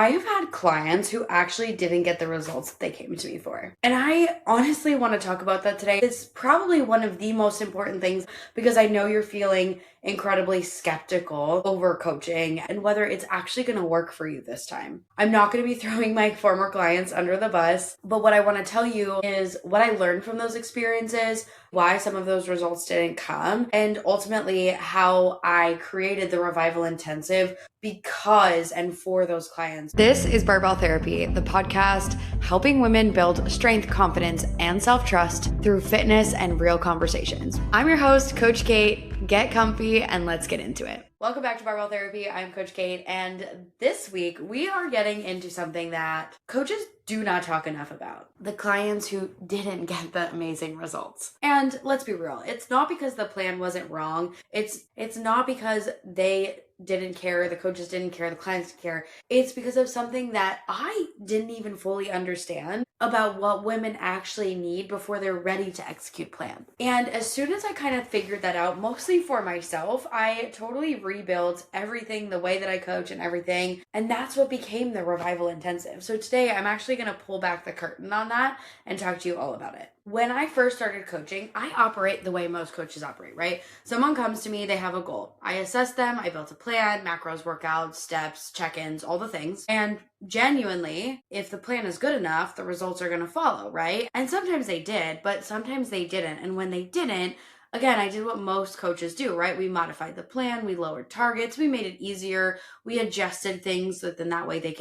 I've had clients who actually didn't get the results that they came to me for. And I honestly want to talk about that today. It's probably one of the most important things because I know you're feeling incredibly skeptical over coaching and whether it's actually going to work for you this time. I'm not going to be throwing my former clients under the bus, but what I want to tell you is what I learned from those experiences, why some of those results didn't come, and ultimately how I created the Revival Intensive because and for those clients. This is Barbell Therapy, the podcast helping women build strength, confidence, and self-trust through fitness and real conversations. I'm your host, Coach Kate. Get comfy and let's get into it. Welcome back to Barbell Therapy. I'm Coach Kate, and this week we are getting into something that coaches do not talk enough about. The clients who didn't get the amazing results. And let's be real, it's not because the plan wasn't wrong. It's not because they didn't care, the coaches didn't care, the clients didn't care. It's because of something that I didn't even fully understand about what women actually need before they're ready to execute plan. And as soon as I kind of figured that out, mostly for myself, I totally rebuilt everything, the way that I coach and everything. And that's what became the Revival Intensive. So today I'm actually going to pull back the curtain on that and talk to you all about it. When I first started coaching, I operate the way most coaches operate, right? Someone comes to me, they have a goal. I assess them, I built a plan, macros, workouts, steps, check-ins, all the things. And genuinely, if the plan is good enough, the results are going to follow, right? And sometimes they did, but sometimes they didn't. And when they didn't, again, I did what most coaches do, right? We modified the plan, we lowered targets, we made it easier, we adjusted things so then that way they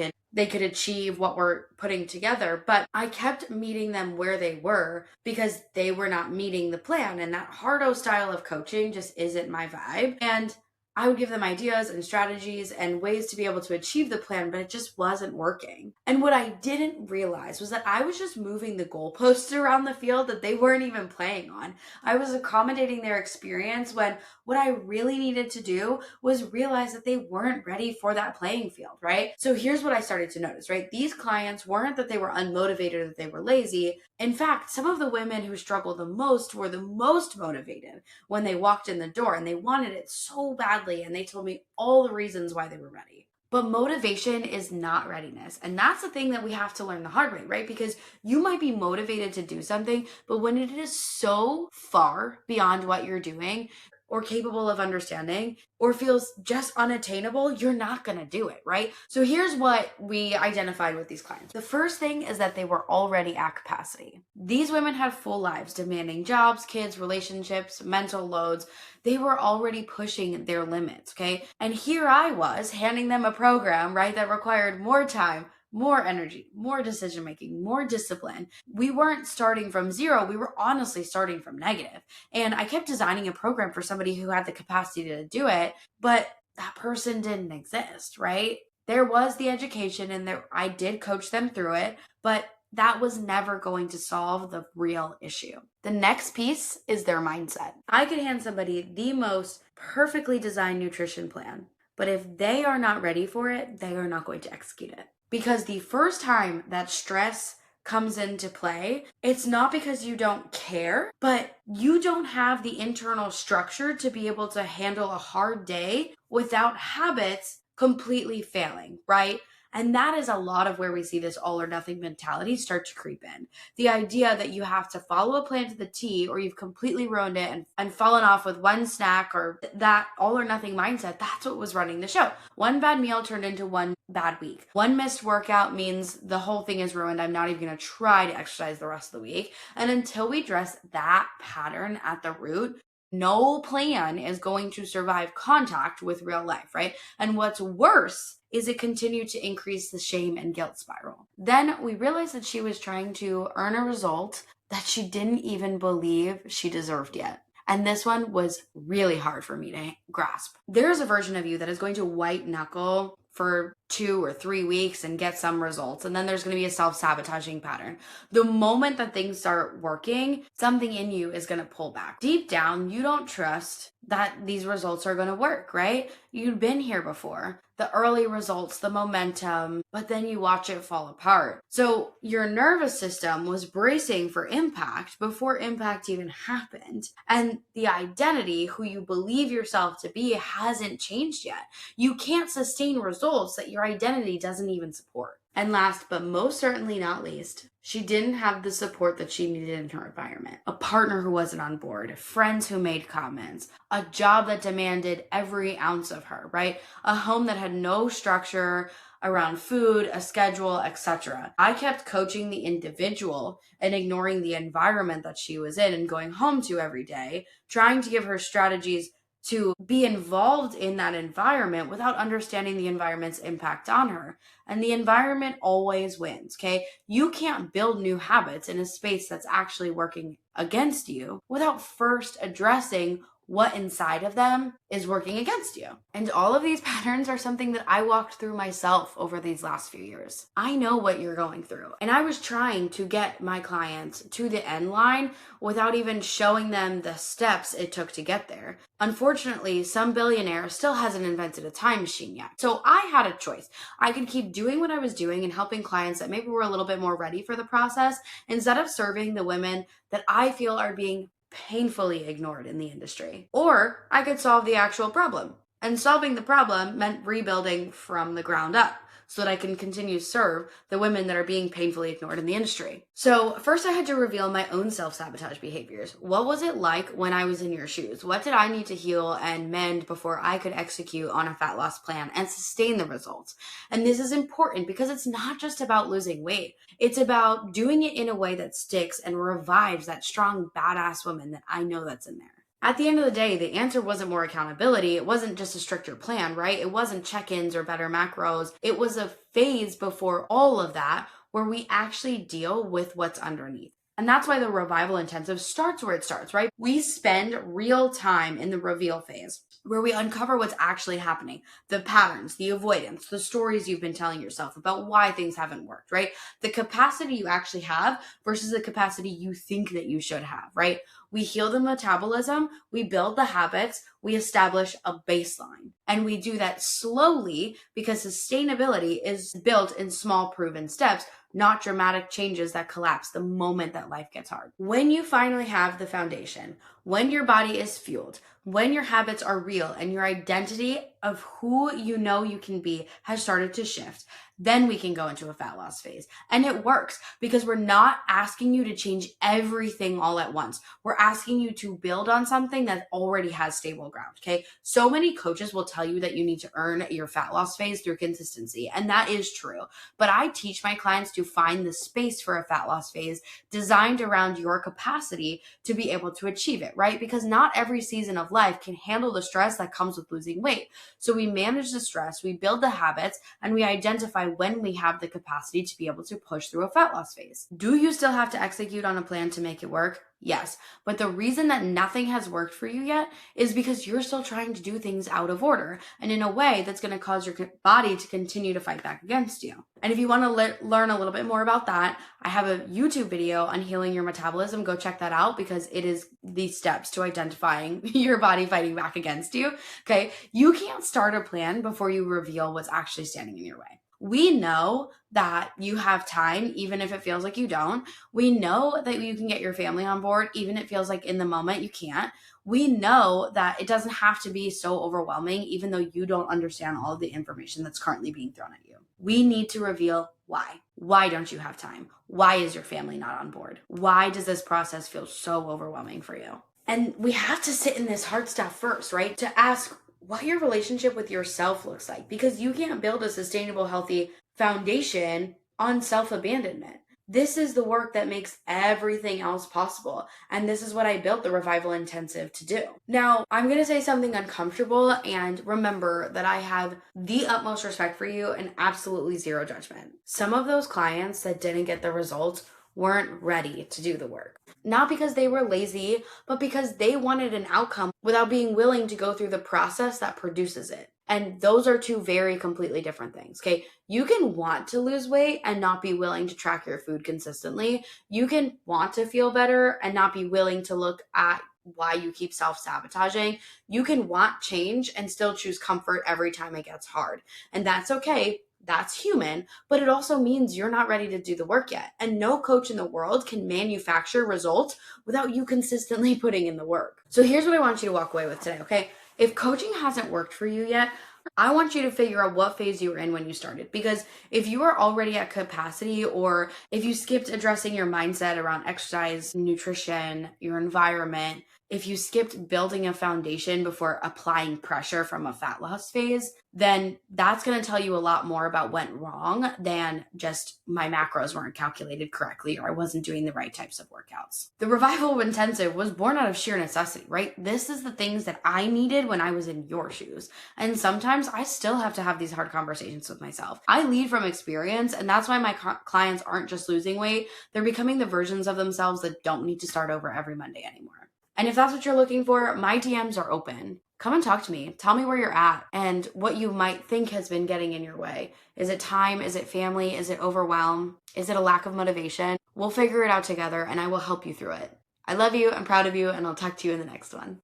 could achieve what we're putting together. But I kept meeting them where they were because they were not meeting the plan. And that hardo style of coaching just isn't my vibe. And I would give them ideas and strategies and ways to be able to achieve the plan, but it just wasn't working. And what I didn't realize was that I was just moving the goalposts around the field that they weren't even playing on. I was accommodating their experience when what I really needed to do was realize that they weren't ready for that playing field, right? So here's what I started to notice, right? These clients weren't that they were unmotivated or that they were lazy. In fact, some of the women who struggled the most were the most motivated when they walked in the door, and they wanted it so badly, and they told me all the reasons why they were ready. But motivation is not readiness. And that's the thing that we have to learn the hard way, right? Because you might be motivated to do something, but when it is so far beyond what you're doing or capable of understanding or feels just unattainable, you're not going to do it, right? So here's what we identified with these clients. The first thing is that they were already at capacity. These women had full lives, demanding jobs, kids, relationships, mental loads. They were already pushing their limits, okay? And here I was handing them a program, right, that required more time, more energy, more decision-making, more discipline. We weren't starting from zero. We were honestly starting from negative. And I kept designing a program for somebody who had the capacity to do it, but that person didn't exist, right? There was the education and I did coach them through it, but that was never going to solve the real issue. The next piece is their mindset. I could hand somebody the most perfectly designed nutrition plan, but if they are not ready for it, they are not going to execute it. Because the first time that stress comes into play, it's not because you don't care, but you don't have the internal structure to be able to handle a hard day without habits completely failing, right? And that is a lot of where we see this all or nothing mentality start to creep in. The idea that you have to follow a plan to the T or you've completely ruined it and fallen off with one snack or that all or nothing mindset, that's what was running the show. One bad meal turned into one bad week. One missed workout means the whole thing is ruined. I'm not even going to try to exercise the rest of the week. And until we address that pattern at the root, no plan is going to survive contact with real life, right? And what's worse is it continued to increase the shame and guilt spiral. Then we realized that she was trying to earn a result that she didn't even believe she deserved yet. And this one was really hard for me to grasp. There's a version of you that is going to white knuckle for 2 or 3 weeks and get some results. And then there's going to be a self-sabotaging pattern. The moment that things start working, something in you is going to pull back. Deep down, you don't trust that these results are going to work, right? You've been here before. The early results, the momentum, but then you watch it fall apart. So your nervous system was bracing for impact before impact even happened. And the identity, who you believe yourself to be, hasn't changed yet. You can't sustain results that your identity doesn't even support. And last but most certainly not least, she didn't have the support that she needed in her environment. A partner who wasn't on board, friends who made comments, a job that demanded every ounce of her, right? A home that had no structure around food, a schedule, etc. I kept coaching the individual and ignoring the environment that she was in and going home to every day, trying to give her strategies to be involved in that environment without understanding the environment's impact on her. And the environment always wins, okay? You can't build new habits in a space that's actually working against you without first addressing what inside of them is working against you. And all of these patterns are something that I walked through myself over these last few years. I know what you're going through. And I was trying to get my clients to the end line without even showing them the steps it took to get there. Unfortunately, some billionaire still hasn't invented a time machine yet. So I had a choice. I could keep doing what I was doing and helping clients that maybe were a little bit more ready for the process instead of serving the women that I feel are being painfully ignored in the industry. Or I could solve the actual problem. And solving the problem meant rebuilding from the ground up so that I can continue to serve the women that are being painfully ignored in the industry. So first I had to reveal my own self-sabotage behaviors. What was it like when I was in your shoes? What did I need to heal and mend before I could execute on a fat loss plan and sustain the results? And this is important because it's not just about losing weight. It's about doing it in a way that sticks and revives that strong, badass woman that I know that's in there. At the end of the day, the answer wasn't more accountability. It wasn't just a stricter plan, right? It wasn't check-ins or better macros. It was a phase before all of that where we actually deal with what's underneath. And that's why the revival intensive starts where it starts, right? We spend real time in the reveal phase where we uncover what's actually happening, the patterns, the avoidance, the stories you've been telling yourself about why things haven't worked, right? The capacity you actually have versus the capacity you think that you should have, right? We heal the metabolism, we build the habits, we establish a baseline. And we do that slowly because sustainability is built in small proven steps, not dramatic changes that collapse the moment that life gets hard. When you finally have the foundation, when your body is fueled, when your habits are real and your identity of who you know you can be has started to shift, then we can go into a fat loss phase. And it works because we're not asking you to change everything all at once. We're asking you to build on something that already has stable ground, okay? So many coaches will tell you that you need to earn your fat loss phase through consistency, and that is true. But I teach my clients to find the space for a fat loss phase designed around your capacity to be able to achieve it, right? Because not every season of life can handle the stress that comes with losing weight. So we manage the stress, we build the habits, and we identify when we have the capacity to be able to push through a fat loss phase. Do you still have to execute on a plan to make it work? Yes, but the reason that nothing has worked for you yet is because you're still trying to do things out of order and in a way that's going to cause your body to continue to fight back against you. And if you want to learn a little bit more about that, I have a YouTube video on healing your metabolism. Go check that out because it is the steps to identifying your body fighting back against you. Okay, you can't start a plan before you reveal what's actually standing in your way. We know that you have time, even if it feels like you don't. We know that you can get your family on board, even if it feels like in the moment you can't. We know that it doesn't have to be so overwhelming, even though you don't understand all of the information that's currently being thrown at you. We need to reveal why. Why don't you have time? Why is your family not on board? Why does this process feel so overwhelming for you? And we have to sit in this hard stuff first, right? To ask what your relationship with yourself looks like, because you can't build a sustainable, healthy foundation on self-abandonment. This is the work that makes everything else possible. And this is what I built the Revival Intensive to do. Now, I'm going to say something uncomfortable, and remember that I have the utmost respect for you and absolutely zero judgment. Some of those clients that didn't get the results weren't ready to do the work. Not because they were lazy, but because they wanted an outcome without being willing to go through the process that produces it. And those are two very completely different things, okay? You can want to lose weight and not be willing to track your food consistently. You can want to feel better and not be willing to look at why you keep self-sabotaging. You can want change and still choose comfort every time it gets hard. And that's okay. That's human, but it also means you're not ready to do the work yet. And no coach in the world can manufacture results without you consistently putting in the work. So here's what I want you to walk away with today, okay? If coaching hasn't worked for you yet, I want you to figure out what phase you were in when you started, because if you are already at capacity, or if you skipped addressing your mindset around exercise, nutrition, your environment, if you skipped building a foundation before applying pressure from a fat loss phase, then that's going to tell you a lot more about what went wrong than just my macros weren't calculated correctly or I wasn't doing the right types of workouts. The Revival Intensive was born out of sheer necessity, right? This is the things that I needed when I was in your shoes. And sometimes I still have to have these hard conversations with myself. I lead from experience, and that's why my clients aren't just losing weight. They're becoming the versions of themselves that don't need to start over every Monday anymore. And if that's what you're looking for, my DMs are open. Come and talk to me. Tell me where you're at and what you might think has been getting in your way. Is it time? Is it family? Is it overwhelm? Is it a lack of motivation? We'll figure it out together, and I will help you through it. I love you. I'm proud of you, and I'll talk to you in the next one.